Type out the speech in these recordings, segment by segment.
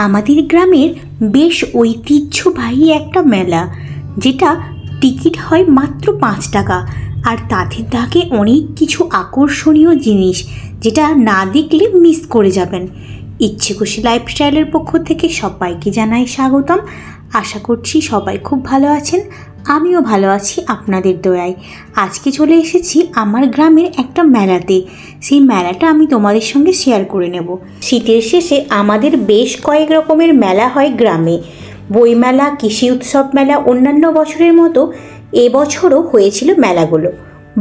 আমাদের গ্রামের বেশ ঐতিহ্যবাহী একটা মেলা, যেটা টিকিট হয় মাত্র 5 টাকা। আর তাতে থাকে অনেক কিছু আকর্ষণীয় জিনিস, যেটা না দেখলে মিস করে যাবেন। ইচ্ছে খুশি লাইফস্টাইলের পক্ষ থেকে সবাইকে জানাই স্বাগতম। আশা করছি সবাই খুব ভালো আছেন, আমিও ভালো আছি আপনাদের দয়ায়। আজকে চলে এসেছি আমার গ্রামের একটা মেলাতে। সেই মেলাটা আমি তোমাদের সঙ্গে শেয়ার করে নেব। শীতের শেষে আমাদের বেশ কয়েক রকমের মেলা হয় গ্রামে। বইমেলা, কৃষি উৎসব মেলা, অন্যান্য বছরের মতো এবছরও হয়েছিল মেলাগুলো।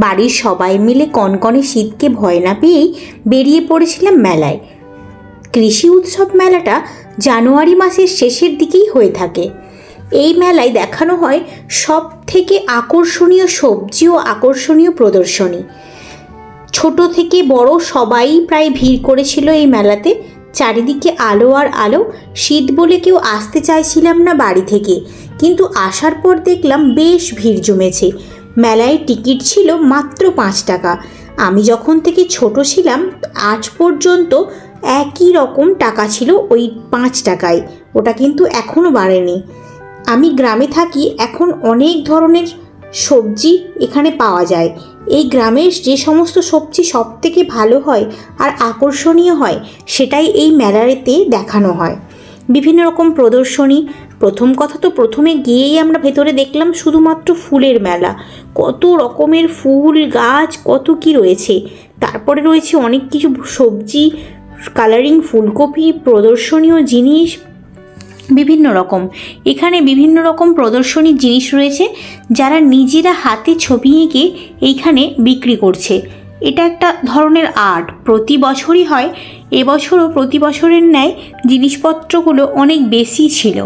বাড়ির সবাই মিলে কনকনে শীতকে ভয় না পেয়েই বেরিয়ে পড়েছিলাম মেলায়। কৃষি উৎসব মেলাটা জানুয়ারি মাসের শেষের দিকেই হয়ে থাকে। এই মেলায় দেখানো হয় সব থেকে আকর্ষণীয় সবজি ও আকর্ষণীয় প্রদর্শনী। ছোট থেকে বড় সবাই প্রায় ভিড় করেছিল এই মেলাতে। চারিদিকে আলো আর আলো। শীত বলে কেউ আসতে চাইছিলাম না বাড়ি থেকে, কিন্তু আসার পর দেখলাম বেশ ভিড় জমেছে। মেলায় টিকিট ছিল মাত্র 5 টাকা। আমি যখন থেকে ছোট ছিলাম আজ পর্যন্ত একই রকম টাকা ছিল, ওই 5 টাকায়। ওটা কিন্তু এখনও বাড়েনি। আমি গ্রামে থাকি, এখন অনেক ধরনের সবজি এখানে পাওয়া যায়। এই গ্রামের যে সমস্ত সবজি সব থেকে ভালো হয় আর আকর্ষণীয় হয়, সেটাই এই মেলাতে দেখানো হয়। বিভিন্ন রকম প্রদর্শনী। প্রথম কথা তো প্রথমে গিয়েই আমরা ভেতরে দেখলাম শুধুমাত্র ফুলের মেলা। কত রকমের ফুল গাছ, কত কি রয়েছে। তারপরে রয়েছে অনেক কিছু সবজি, কালারিং ফুলকপি, প্রদর্শনীয় জিনিস বিভিন্ন রকম। এখানে বিভিন্ন রকম প্রদর্শনীর জিনিস রয়েছে, যারা নিজেরা হাতে ছবি এঁকে এইখানে বিক্রি করছে। এটা একটা ধরনের আর্ট, প্রতি বছরই হয়। এবছরও প্রতি বছরের ন্যায় জিনিসপত্রগুলো অনেক বেশি ছিল।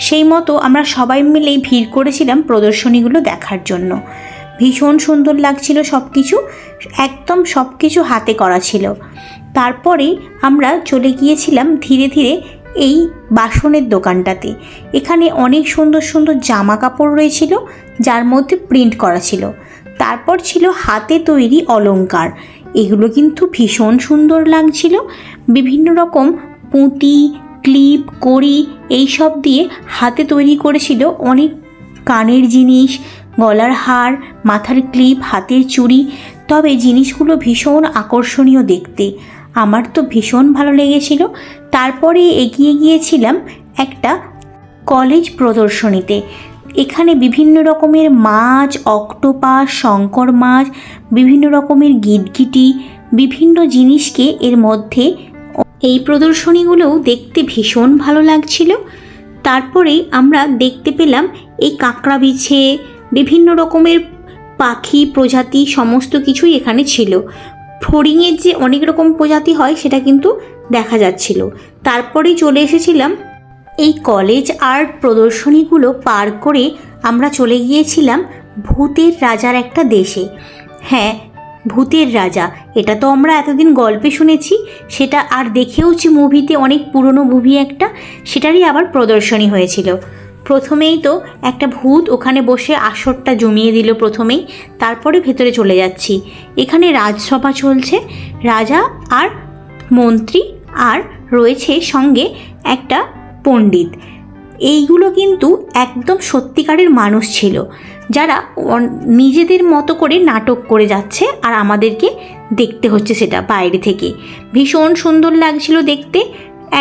সেই মতো আমরা সবাই মিলেই ভিড় করেছিলাম প্রদর্শনীগুলো দেখার জন্য। ভীষণ সুন্দর লাগছিল সব কিছু, একদম সব কিছু হাতে করা ছিল। তারপরে আমরা চলে গিয়েছিলাম ধীরে ধীরে এই বাসনের দোকানটাতে। এখানে অনেক সুন্দর সুন্দর জামা কাপড় রয়েছিল, যার মধ্যে প্রিন্ট করা ছিল। তারপর ছিল হাতে তৈরি অলংকার। এগুলো কিন্তু ভীষণ সুন্দর লাগছিল। বিভিন্ন রকম পুঁতি, ক্লিপ, কড়ি এইসব দিয়ে হাতে তৈরি করেছিল অনেক কানের জিনিস, গলার হার, মাথার ক্লিপ, হাতের চুড়ি। তবে জিনিসগুলো ভীষণ আকর্ষণীয় দেখতে। আমার তো ভীষণ ভালো লেগেছিল। তারপরে এগিয়ে গিয়েছিলাম একটা কলেজ প্রদর্শনীতে। এখানে বিভিন্ন রকমের মাছ, অক্টোপাস, শঙ্কর মাছ, বিভিন্ন রকমের গিটগিটি, বিভিন্ন জিনিসকে এর মধ্যে এই প্রদর্শনীগুলোও দেখতে ভীষণ ভালো লাগছিল। তারপরেই আমরা দেখতে পেলাম এই কাঁকড়া বিছে, বিভিন্ন রকমের পাখি প্রজাতি, সমস্ত কিছুই এখানে ছিল। ফড়িংয়ের যে অনেক রকম প্রজাতি হয় সেটা কিন্তু দেখা যাচ্ছিল। তারপরেই চলে এসেছিলাম এই কলেজ আর্ট প্রদর্শনীগুলো পার করে আমরা চলে গিয়েছিলাম ভূতের রাজার একটা দেশে। হ্যাঁ, ভূতের রাজা, এটা তো আমরা এতদিন গল্পে শুনেছি, সেটা আর দেখেওছি মুভিতে, অনেক পুরনো মুভি একটা, সেটারই আবার প্রদর্শনী হয়েছিল। প্রথমেই তো একটা ভূত ওখানে বসে আসরটা জমিয়ে দিল প্রথমেই। তারপরে ভেতরে চলে যাচ্ছি। এখানে রাজসভা চলছে, রাজা আর মন্ত্রী, আর রয়েছে সঙ্গে একটা পণ্ডিত। এইগুলো কিন্তু একদম সত্যিকারের মানুষ ছিল, যারা নিজেদের মতো করে নাটক করে যাচ্ছে আর আমাদেরকে দেখতে হচ্ছে সেটা বাইরে থেকে। ভীষণ সুন্দর লাগছিল দেখতে,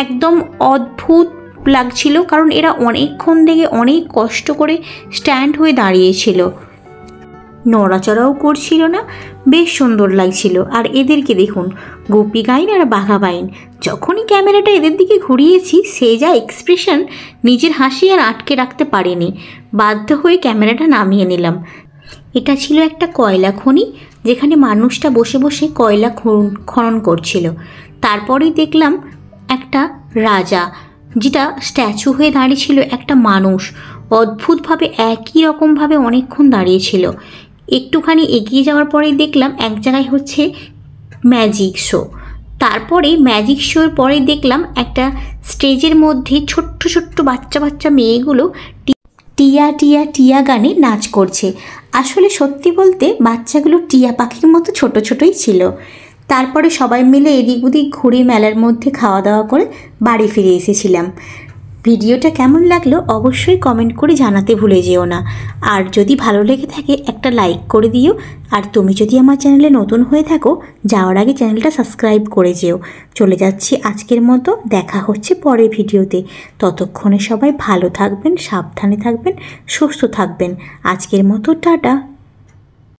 একদম অদ্ভুত লাগছিল, কারণ এরা অনেকক্ষণ থেকে অনেক কষ্ট করে স্ট্যান্ড হয়ে দাঁড়িয়েছিল, নড়াচড়াও করছিল না। বেশ সুন্দর লাগছিল। আর এদেরকে দেখুন, গোপী গাইন আর বাঘা বাইন। যখনই ক্যামেরাটা এদের দিকে ঘুরিয়েছি, সে যা এক্সপ্রেশন, নিজের হাসি আর আটকে রাখতে পারিনি, বাধ্য হয়ে ক্যামেরাটা নামিয়ে নিলাম। এটা ছিল একটা কয়লা খনি, যেখানে মানুষটা বসে বসে কয়লা খনন করছিল। তারপরেই দেখলাম একটা রাজা, যেটা স্ট্যাচু হয়ে দাঁড়িয়েছিল একটা মানুষ, অদ্ভুতভাবে একই রকমভাবে অনেকক্ষণ দাঁড়িয়েছিল। একটুখানি এগিয়ে যাওয়ার পরেই দেখলাম এক জায়গায় হচ্ছে ম্যাজিক শো। তারপরে ম্যাজিক শোর পরে দেখলাম একটা স্টেজের মধ্যে ছোট্ট ছোট্ট বাচ্চা বাচ্চা মেয়েগুলো টিয়া টিয়া টিয়া গানে নাচ করছে। আসলে সত্যি বলতে বাচ্চাগুলো টিয়া পাখির মতো ছোট ছোটই ছিল। তারপরে সবাই মিলে এদিক ওদিক ঘুরে মেলার মধ্যে খাওয়া দাওয়া করে বাড়ি ফিরে এসেছিলাম। ভিডিওটা কেমন লাগলো অবশ্যই কমেন্ট করে জানাতে ভুলে যেও না। আর যদি ভালো লেগে থাকে একটা লাইক করে দিও। আর তুমি যদি আমার চ্যানেলে নতুন হয়ে থাকো, যাওয়ার আগে চ্যানেলটা সাবস্ক্রাইব করে যেও। চলে যাচ্ছি আজকের মতো, দেখা হচ্ছে পরের ভিডিওতে। ততক্ষণে সবাই ভালো থাকবেন, সাবধানে থাকবেন, সুস্থ থাকবেন। আজকের মতো টাটা।